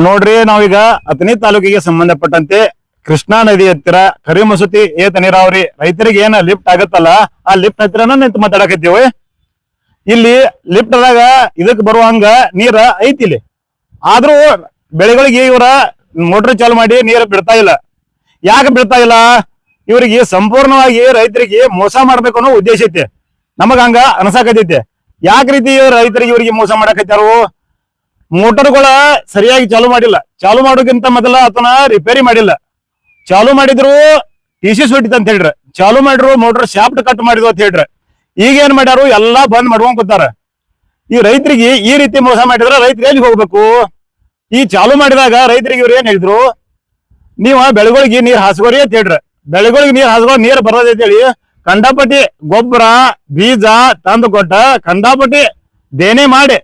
ನೋಡ್ರಿ ನಾವೀಗ ಅಥಣಿ ತಾಲೂಕಿಗೆ ಸಂಬಂಧಪಟ್ಟಂತೆ ಕೃಷ್ಣಾ ನದಿ ಹತ್ತಿರ ಕರಿಮಸೂತಿ ಏತ ನೀರಾವರಿ ರೈತರಿಗೆ ಏನ ಲಿಫ್ಟ್ ಆಗತ್ತಲ್ಲ ಆ ಲಿಫ್ಟ್ ಹತ್ತಿರನ ನಿಂತು ಮಾತಾಡಕತ್ತೀವಿ. ಇಲ್ಲಿ ಲಿಫ್ಟ್ ಆದಾಗ ಇದಕ್ ಬರುವಂಗ ನೀರ ಐತಿ ಇಲ್ಲಿ. ಆದ್ರೂ ಬೆಳೆಗಳಿಗೆ ಇವರ ಮೋಟರ್ ಚಾಲು ಮಾಡಿ ನೀರು ಬಿಡ್ತಾ ಇಲ್ಲ. ಯಾಕೆ ಬಿಡ್ತಾ ಇಲ್ಲ? ಇವರಿಗೆ ಸಂಪೂರ್ಣವಾಗಿ ರೈತರಿಗೆ ಮೋಸ ಮಾಡ್ಬೇಕು ಅನ್ನೋ ಉದ್ದೇಶ ಐತೆ. ನಮಗ ಹಂಗ ಅನ್ಸಾಕತೈತೆ. ಯಾಕೆ ರೀತಿ ರೈತರಿಗೆ ಇವರಿಗೆ ಮೋಸ ಮಾಡಕತ್ತಾರು? ಮೋಟರ್ಗಳ ಸರಿಯಾಗಿ ಚಾಲು ಮಾಡಿಲ್ಲ. ಚಾಲು ಮಾಡೋಕ್ಕಿಂತ ಮೊದಲ ಅದನ್ನ ರಿಪೇರಿ ಮಾಡಿಲ್ಲ. ಚಾಲು ಮಾಡಿದ್ರು ಟಿ.ಸಿ ಸುಟ್ಟಿತ ಅಂತ ಹೇಳ್ರಿ. ಚಾಲು ಮಾಡಿದ್ರು ಮೋಟರ್ ಶಾಫ್ಟ್ ಕಟ್ ಮಾಡಿದ್ವು ಅಂತ ಹೇಳ್ರಿ. ಈಗ ಏನ್ ಮಾಡ್ಯಾರು? ಎಲ್ಲಾ ಬಂದ್ ಮಾಡ್ಕೊಂಡ್ ಕೂತಾರ. ಈ ರೈತರಿಗೆ ಈ ರೀತಿ ಮೋಸ ಮಾಡಿದ್ರೆ ರೈತರು ಎಲ್ಲಿ ಹೋಗ್ಬೇಕು? ಈ ಚಾಲು ಮಾಡಿದಾಗ ರೈತರಿಗೆ ಇವ್ರು ಏನ್ ಹೇಳಿದ್ರು? ನೀವ ಬೆಳೆಗಳಿಗೆ ನೀರ್ ಹಾಸ್ಕೋರಿ ಅಂತ ಹೇಳ್ರಿ. ಬೆಳೆಗಳಿಗೆ ನೀರ್ ಹಾಸ್ಕೋ ನೀರ್ ಬರೋದೈತಿ ಹೇಳಿ ಕಂಡಾಪಟ್ಟಿ ಗೊಬ್ಬರ ಬೀಜ ತಂದು ಕೊಟ್ಟ ಕಂಡಾಪಟ್ಟಿ ದೇನೆ ಮಾಡಿ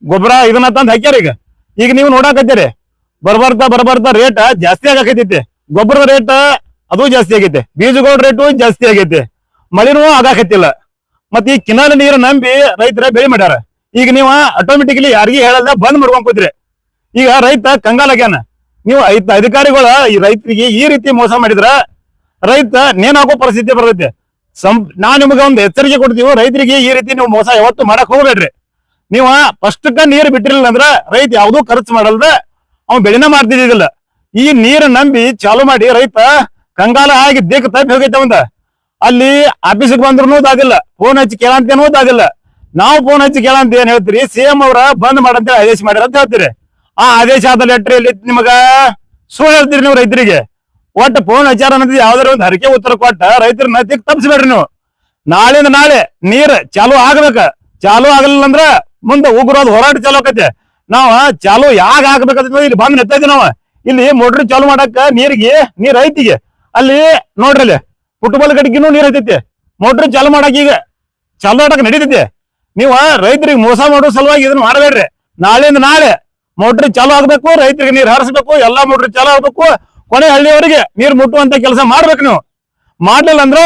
ಗೊಬ್ಬರ ಇದನ್ನ ತಂದು ಹಾಕ್ಯಾರ. ಈಗ ನೀವು ನೋಡಾಕತ್ತೀರಿ ಬರ್ಬರ್ತಾ ರೇಟ್ ಜಾಸ್ತಿ ಆಗಾಕೈತಿ. ಗೊಬ್ಬರದ ರೇಟ್ ಅದು ಜಾಸ್ತಿ ಆಗೈತೆ, ಬೀಜಗಳ ರೇಟು ಜಾಸ್ತಿ ಆಗೈತೆ, ಮಳಿನೂ ಆಗಾಕತ್ತಿಲ್ಲ. ಮತ್ ಈ ಕಿನಾಲ ನೀರು ನಂಬಿ ರೈತರ ಬೆಳೆ ಮಾಡ್ಯಾರ. ಈಗ ನೀವು ಆಟೋಮೆಟಿಕ್ಲಿ ಯಾರಿಗೂ ಹೇಳಲ್ಲ ಬಂದ್ ಮಾಡ್ಕೊಂಡ್ ಕೂತ್ರಿ. ಈಗ ರೈತ ಕಂಗಾಲಾಗ್ಯಾನ. ನೀವು ಅಧಿಕಾರಿಗಳ ಈ ರೈತರಿಗೆ ಈ ರೀತಿ ಮೋಸ ಮಾಡಿದ್ರ ರೈತ ನೇಣ್ ಹಾಕೋ ಪರಿಸ್ಥಿತಿ ಬರ್ತೈತೆ. ನಾವ್ ನಿಮ್ಗ ಒಂದು ಎಚ್ಚರಿಕೆ ಕೊಡ್ತೀವಿ, ರೈತರಿಗೆ ಈ ರೀತಿ ನೀವು ಮೋಸ ಯಾವತ್ತು ಮಾಡಕ್ ಹೋಗ್ಬೇಡ್ರಿ. ನೀವ ಫಸ್ಟ್ಕ ನೀರ್ ಬಿಟ್ಟಿರಲಿಲ್ಲ ಅಂದ್ರ ರೈತ ಯಾವ್ದೂ ಖರ್ಚು ಮಾಡಲ್ದ ಅವ್ನು ಬೆಳೆನ ಮಾಡ್ತಿದ್ದಿಲ್ಲ. ಈ ನೀರ್ ನಂಬಿ ಚಾಲು ಮಾಡಿ ರೈತ ಕಂಗಾಲ ಆಗಿ ದೇಕ್ ತಪ್ಪಿ ಹೋಗೈತೆ ಅವಂದ. ಅಲ್ಲಿ ಆಫೀಸಿಗೆ ಬಂದ್ರು ಅದಿಲ್ಲ, ಫೋನ್ ಹಚ್ಚಿ ಕೇಳಂತೇನೂ ಅದಿಲ್ಲ. ನಾವು ಫೋನ್ ಹಚ್ಚಿ ಕೇಳಂತ ಏನ್ ಹೇಳ್ತೀರಿ? ಸಿಎಂ ಅವರ ಬಂದ್ ಮಾಡಂತ ಆದೇಶ ಮಾಡ್ಯಾರ ಅಂತ ಹೇಳ್ತೀರಿ. ಆ ಆದೇಶ ಆದ ಲೆಟರ್ ಎಲ್ಲಿ ನಿಮಗ ಸುಳ್ಳು ಹೇಳ್ತೀರಿ ನೀವು ರೈತರಿಗೆ. ಒಟ್ಟು ಫೋನ್ ಹಚ್ಚಾರ ಅನ್ನೋದು ಯಾವ್ದಾರ ಒಂದು ಹರಕೆ ಉತ್ತರ ಕೊಟ್ಟ ರೈತರನ್ನ ದಿಕ್ ತಪ್ಪಿಸ್ಬೇಡ್ರಿ ನೀವು. ನಾಳಿಂದ ನಾಳೆ ನೀರ್ ಚಾಲು ಆಗ್ಬೇಕ. ಚಾಲು ಆಗಲಿಲ್ಲ ಅಂದ್ರ ಮುಂದೆ ಉಗ್ರವಾದ ಹೋರಾಟ ಚಾಲು ಆಕೈತೆ. ನಾವ್ ಚಾಲು ಯಾಗ ಆಗ್ಬೇಕಂತ ಇಲ್ಲಿ ಬಂದ್ ನಿಂತ ಇದ್ದೀವಿ. ನಾವ್ ಇಲ್ಲಿ ಮೋಟ್ರ್ ಚಾಲು ಮಾಡಕ್ಕ ನೀರ್ ಐತಿಗೆ ಅಲ್ಲಿ ನೋಡ್ರಿ, ಅಲ್ಲಿ ಫುಟ್ಬಾಲ್ ಕಡೆಗಿನೂ ನೀರ್ ಐತೈತಿ. ಮೋಟ್ರ್ ಚಾಲು ಮಾಡಕ್ ಈಗ ಚಾಲು ಮಾಡಕ್ ನಡೀತೈತಿ. ನೀವ ರೈತರಿಗೆ ಮೋಸ ಮಾಡೋ ಸಲುವಾಗಿ ಇದನ್ನ ಮಾಡಬೇಡ್ರಿ. ನಾಳೆಯಿಂದ ನಾಳೆ ಮೋಟ್ರ್ ಚಾಲು ಆಗ್ಬೇಕು, ರೈತರಿಗೆ ನೀರ್ ಹರಿಸ್ಬೇಕು, ಎಲ್ಲಾ ಮೋಟ್ರ್ ಚಾಲು ಆಗ್ಬೇಕು, ಕೊನೆ ಹಳ್ಳಿಯವರಿಗೆ ನೀರ್ ಮುಟ್ಟುವಂತ ಕೆಲಸ ಮಾಡ್ಬೇಕು. ನೀವು ಮಾಡ್ಲಿಲ್ಲ ಅಂದ್ರ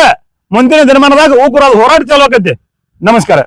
ಮುಂದಿನ ದಿನಮಾನದಾಗ ಉಗ್ರವಾದ ಹೋರಾಟ ಚಾಲು ಆಕೈತಿ. ನಮಸ್ಕಾರ.